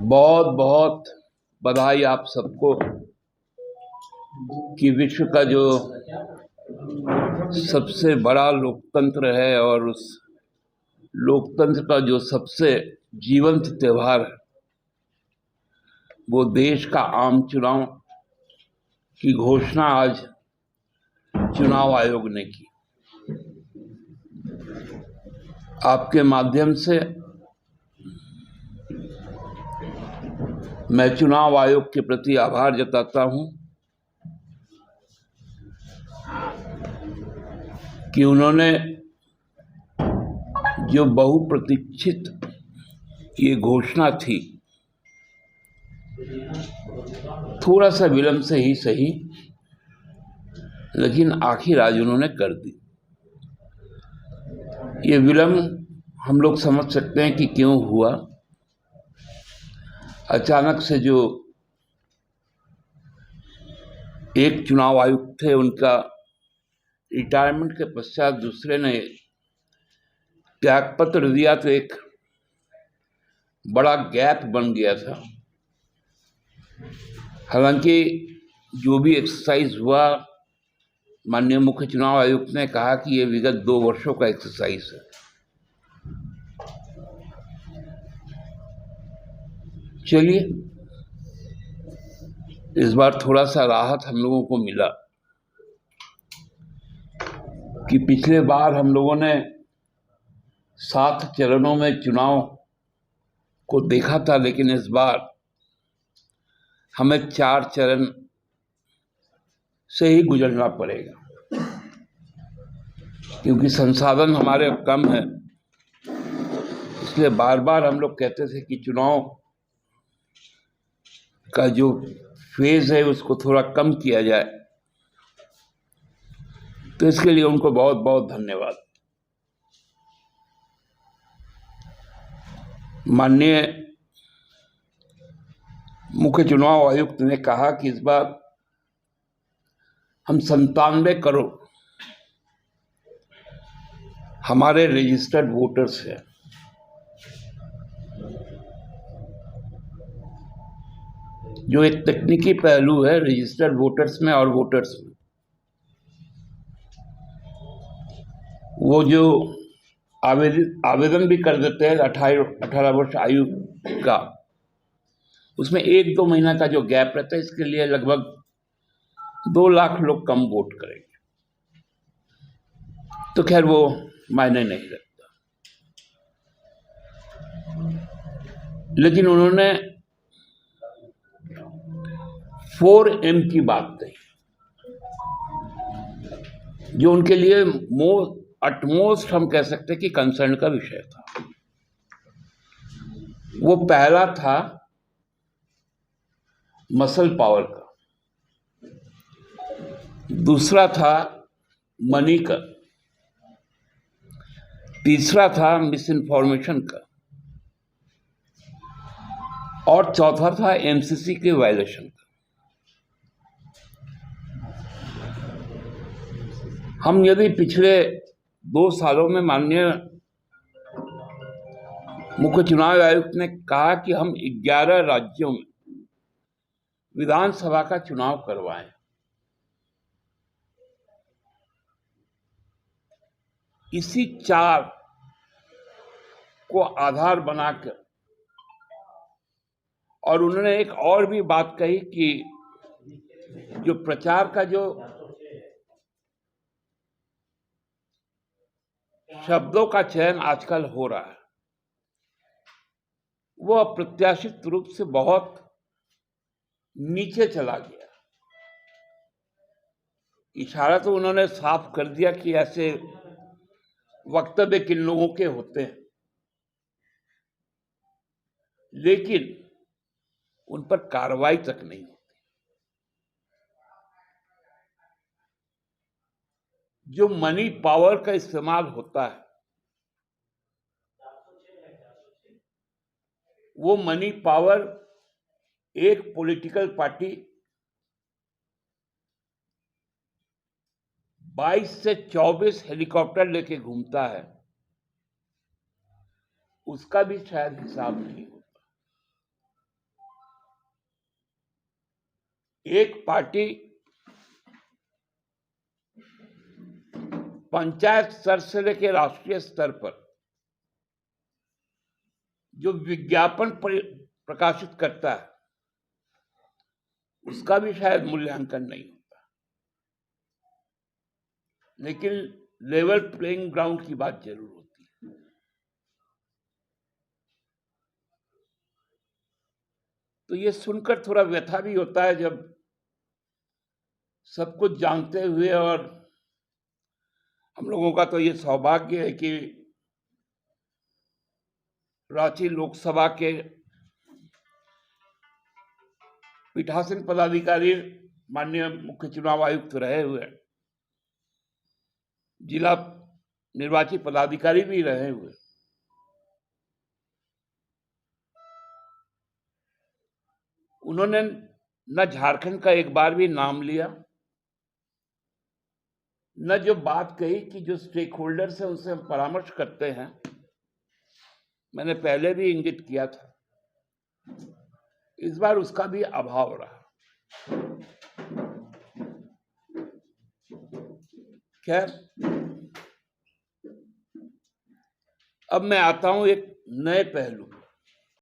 बहुत बहुत बधाई आप सबको कि विश्व का जो सबसे बड़ा लोकतंत्र है और उस लोकतंत्र का जो सबसे जीवंत त्योहार है वो देश का आम चुनाव की घोषणा आज चुनाव आयोग ने की। आपके माध्यम से मैं चुनाव आयोग के प्रति आभार जताता हूं कि उन्होंने जो बहुप्रतीक्षित ये घोषणा थी, थोड़ा सा विलंब से ही सही, लेकिन आखिर आज उन्होंने कर दी। ये विलंब हम लोग समझ सकते हैं कि क्यों हुआ। अचानक से जो एक चुनाव आयुक्त थे, उनका रिटायरमेंट के पश्चात दूसरे ने त्यागपत्र दिया तो एक बड़ा गैप बन गया था। हालांकि जो भी एक्सरसाइज हुआ, माननीय मुख्य चुनाव आयुक्त ने कहा कि ये विगत 2 वर्षों का एक्सरसाइज है। चलिए, इस बार थोड़ा सा राहत हम लोगों को मिला कि पिछले बार हम लोगों ने 7 चरणों में चुनाव को देखा था, लेकिन इस बार हमें 4 चरण से ही गुजरना पड़ेगा क्योंकि संसाधन हमारे कम है। इसलिए बार बार हम लोग कहते थे कि चुनाव का जो फेज है उसको थोड़ा कम किया जाए, तो इसके लिए उनको बहुत बहुत धन्यवाद। माननीय मुख्य चुनाव आयुक्त ने कहा कि इस बार हम 97 करोड़ हमारे रजिस्टर्ड वोटर्स हैं। जो एक तकनीकी पहलू है रजिस्टर्ड वोटर्स में और वोटर्स में, वो जो आवेदन भी कर देते हैं 18 वर्ष आयु का, उसमें 1-2 महीना का जो गैप रहता है, इसके लिए लगभग 2 लाख लोग कम वोट करेंगे। तो खैर वो मायने नहीं रखता, लेकिन उन्होंने 4M की बात कही, जो उनके लिए अटमोस्ट हम कह सकते हैं कि कंसर्न का विषय था। वो पहला था मसल पावर का, दूसरा था मनी का, तीसरा था मिस इन्फॉर्मेशन का, और चौथा था एमसीसी के वायलेशन का। हम यदि पिछले 2 सालों में माननीय मुख्य चुनाव आयुक्त ने कहा कि हम 11 राज्यों में विधानसभा का चुनाव करवाएं, इसी 4 को आधार बनाकर, और उन्होंने एक और भी बात कही कि जो प्रचार का जो शब्दों का चयन आजकल हो रहा है, वो अप्रत्याशित रूप से बहुत नीचे चला गया। इशारा तो उन्होंने साफ कर दिया कि ऐसे वक्तव्य किन लोगों के होते हैं, लेकिन उन पर कार्रवाई तक नहीं होती। जो मनी पावर का इस्तेमाल होता है, वो मनी पावर एक पॉलिटिकल पार्टी 22 से 24 हेलीकॉप्टर लेके घूमता है, उसका भी शायद हिसाब नहीं होता। एक पार्टी पंचायत स्तर से लेकर राष्ट्रीय स्तर पर जो विज्ञापन प्रकाशित करता है उसका भी शायद मूल्यांकन नहीं होता, लेकिन लेवल प्लेइंग ग्राउंड की बात जरूर होती है। तो ये सुनकर थोड़ा व्यथा भी होता है जब सब कुछ जानते हुए, और हम लोगों का तो ये सौभाग्य है कि रांची लोकसभा के पीठासीन पदाधिकारी माननीय मुख्य चुनाव आयुक्त रहे हुए, जिला निर्वाची पदाधिकारी भी रहे हुए, उन्होंने न झारखंड का एक बार भी नाम लिया, न जो बात कही कि जो स्टेक होल्डर्स है उनसे हम परामर्श करते हैं। मैंने पहले भी इंगित किया था, इस बार उसका भी अभाव रहा। खैर, अब मैं आता हूं एक नए पहलू।